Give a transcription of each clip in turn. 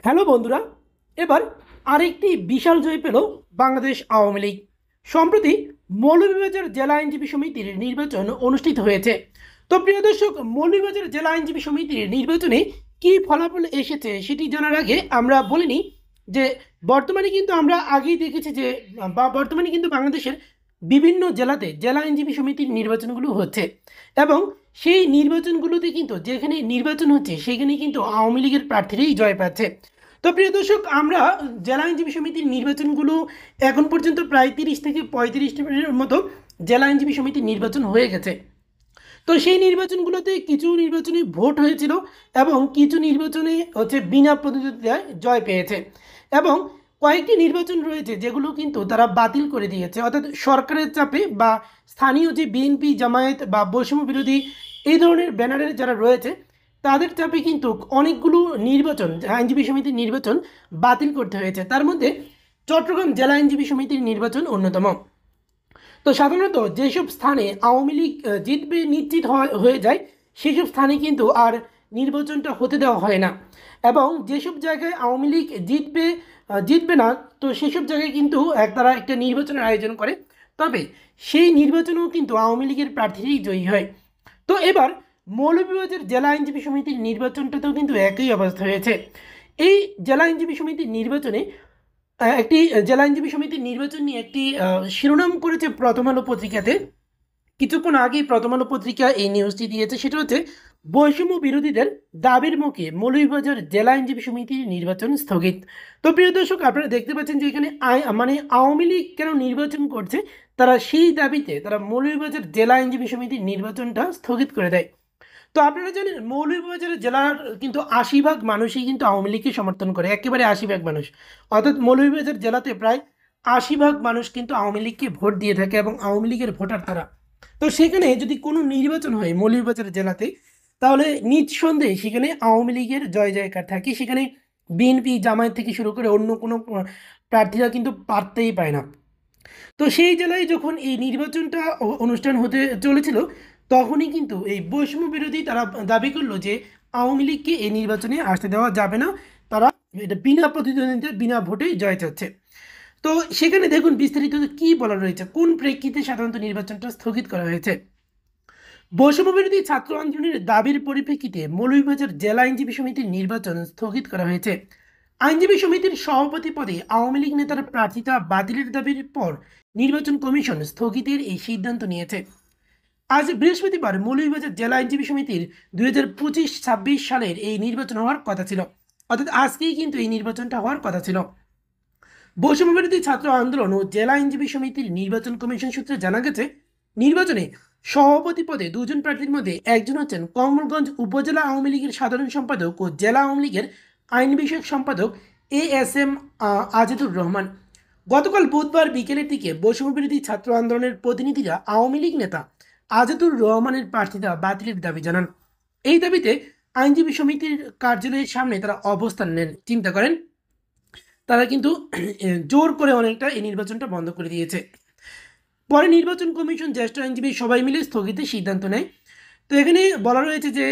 Hello বন্ধুরা, এবার আরেকটি বিশাল জয় পেল বাংলাদেশ আওয়ামী লীগ। সম্প্রতি মৌলভীবাজার জেলা আইনজীবী সমিতির নির্বাচন অনুষ্ঠিত হয়েছে। তো প্রিয় দর্শক, মৌলভীবাজার জেলা আইনজীবী সমিতির নির্বাচনে কী ফলাফল এসেছে সেটি জানার আগে আমরা বলে নিই যে বর্তমানে কিন্তু আমরা আগেই দেখেছি যে বর্তমানে কিন্তু বাংলাদেশের বিভিন্ন জেলাতে জেলা আইনজীবী সমিতির নির্বাচনগুলো হচ্ছে এবং সেই নির্বাচনগুলোতে কিন্তু যেখানে নির্বাচন হচ্ছে সেখানে কিন্তু আওয়ামী লীগের প্রার্থীরাই জয় পাচ্ছে। তো প্রিয় দর্শক, আমরা জেলা আইনজীবী সমিতির নির্বাচনগুলো এখন পর্যন্ত প্রায় 30 থেকে 35টির মতো জেলা আইনজীবী সমিতির নির্বাচন হয়ে গেছে। তো সেই নির্বাচনগুলোতে কিছু নির্বাচনে ভোট হয়েছিল এবং কিছু নির্বাচনে বিনা প্রতিদ্বন্দ্বিতায় জয় পেয়েছে এবং কয়েকটি নির্বাচন রয়েছে যেগুলো কিন্তু তারা বাতিল করে দিয়েছে, অর্থাৎ সরকারের চাপে বা স্থানীয় যে বিএনপি, জামায়াত বা বৈষম্য বিরোধী এই ধরনের ব্যানারের যারা রয়েছে তাদের চাপে কিন্তু অনেকগুলো নির্বাচন, আইনজীবী সমিতির নির্বাচন বাতিল করতে হয়েছে। তার মধ্যে চট্টগ্রাম জেলা আইনজীবী সমিতির নির্বাচন অন্যতম। তো সাধারণত যেসব স্থানে আওয়ামী লীগ জিতবে নিশ্চিত হয়ে যায় সেসব স্থানে কিন্তু আর নির্বাচনটা হতে দেওয়া হয় না এবং যেসব জায়গায় আওয়ামী লীগ জিতবে না, তো সেসব জায়গায় কিন্তু তারা একটা নির্বাচনের আয়োজন করে, তবে সেই নির্বাচনেও কিন্তু আওয়ামী লীগের প্রার্থীরাই জয়ী হয়। তো এবার মৌলভীবাজার জেলা আইনজীবী সমিতির নির্বাচনটাতেও কিন্তু একই অবস্থা হয়েছে। এই জেলা আইনজীবী সমিতির নির্বাচনে একটি জেলা আইনজীবী সমিতির নির্বাচন নিয়ে একটি শিরোনাম করেছে প্রথম আলো পত্রিকাতে। কিছুক্ষণ আগেই প্রথম আলো পত্রিকা এই নিউজটি দিয়েছে, সেটা হচ্ছে বৈষম্য বিরোধীদের দাবির মুখে মৌলভীবাজার জেলা আইনজীবী সমিতির নির্বাচন স্থগিত। তো প্রিয় দর্শক, আপনারা দেখতে পাচ্ছেন যে এখানে আওয়ামী লীগ কেন নির্বাচন করছে, তারা সেই দাবিতে তারা মৌলভীবাজার জেলা আইনজীবী সমিতির নির্বাচনটা স্থগিত করে দেয়। তো আপনারা জানেন মৌলভীবাজার জেলার কিন্তু 80% মানুষই কিন্তু আওয়ামী লীগকে সমর্থন করে, একেবারে 80% মানুষ, অর্থাৎ মৌলভীবাজার জেলাতে প্রায় 80% মানুষ কিন্তু আওয়ামী লীগকে ভোট দিয়ে থাকে এবং আওয়ামী লীগের ভোটার তারা। তো সেখানে যদি কোনো নির্বাচন হয় মৌলভীবাজার জেলাতে, তাহলে নিঃসন্দেহে সেখানে আওয়ামী লীগের জয় জয়কার থাকে। সেখানে বিএনপি, জামায়াত থেকে শুরু করে অন্য কোনো প্রার্থীরা কিন্তু পারতেই পায় না। তো সেই জেলায় যখন এই নির্বাচনটা অনুষ্ঠান হতে চলেছিল, তখনই কিন্তু এই বৈষম্য বিরোধী তারা দাবি করলো যে আওয়ামী লীগকে এই নির্বাচনে আসতে দেওয়া যাবে না, তারা এটা বিনা প্রতিদ্বন্দ্বিতা বিনা ভোটেই জয় চাচ্ছে। তো সেখানে দেখুন বিস্তারিত কি বলা রয়েছে, কোন প্রেক্ষিতে সাধারণত নির্বাচনটা স্থগিত করা হয়েছে। বৈষম্য বিরোধী ছাত্র আন্দোলনের দাবির পরিপ্রেক্ষিতে মৌলভীবাজার জেলা আইনজীবী সমিতির নির্বাচন স্থগিত করা হয়েছে। আইনজীবী সমিতির সভাপতি পদে আওয়ামী লীগ নেতার প্রার্থিতা বাতিলের দাবির পর নির্বাচন কমিশন স্থগিতের এই সিদ্ধান্ত নিয়েছে। আজ বৃহস্পতিবার মৌলভীবাজার জেলা আইনজীবী সমিতির 2025-26 সালের এই নির্বাচন হওয়ার কথা ছিল, অর্থাৎ আজকেই কিন্তু এই নির্বাচনটা হওয়ার কথা ছিল। বৈষম্য বিরোধী ছাত্র আন্দোলন ও জেলা আইনজীবী সমিতির নির্বাচন কমিশন সূত্রে জানা গেছে, নির্বাচনে সভাপতি পদে দুজন প্রার্থীর মধ্যে একজন হচ্ছেন কমলগঞ্জ উপজেলা আওয়ামী লীগের সাধারণ সম্পাদক ও জেলা আওয়ামী লীগের আইন বিষয়ক সম্পাদক ASM আজিদুর রহমান। গতকাল বুধবার বিকেলের দিকে বৈষম্য বিরোধী ছাত্র আন্দোলনের প্রতিনিধিরা আওয়ামী লীগ নেতা আজিদুর রহমানের প্রার্থিতা বাতিলের দাবি জানান। এই দাবিতে আইনজীবী সমিতির কার্যালয়ের সামনে তারা অবস্থান নেন। চিন্তা করেন, তারা কিন্তু জোর করে অনেকটা এই নির্বাচনটা বন্ধ করে দিয়েছে। পরে নির্বাচন কমিশন জ্যেষ্ঠ আইনজীবী সবাই মিলে স্থগিতের সিদ্ধান্ত নেয়। তো এখানে বলা রয়েছে যে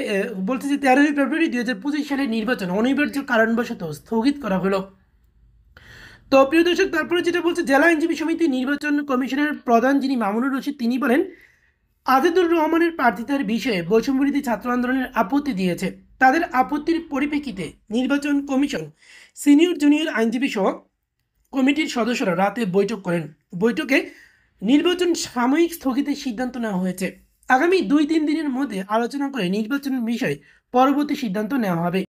বলছে যে 13 ফেব্রুয়ারি 2025 সালের নির্বাচন অনিবার্য কারণবশত স্থগিত করা হলো। তো প্রিয় দর্শক, তারপরে যেটা বলছে জেলা আইনজীবী সমিতি নির্বাচন কমিশনের প্রধান যিনি মামুনুর রশিদ, তিনি বলেন আজিদুর রহমানের প্রার্থিতার বিষয়ে বৈষম্যবিরোধী ছাত্র আন্দোলনের আপত্তি দিয়েছে। তাদের আপত্তির পরিপ্রেক্ষিতে নির্বাচন কমিশন সিনিয়র জুনিয়র আইনজীবী সহ কমিটির সদস্যরা রাতে বৈঠক করেন। বৈঠকে নির্বাচন সাময়িক স্থগিতের সিদ্ধান্ত নেওয়া হয়েছে। আগামী 2-3 দিনের মধ্যে আলোচনা করে নির্বাচনের বিষয়ে পরবর্তী সিদ্ধান্ত নেওয়া হবে।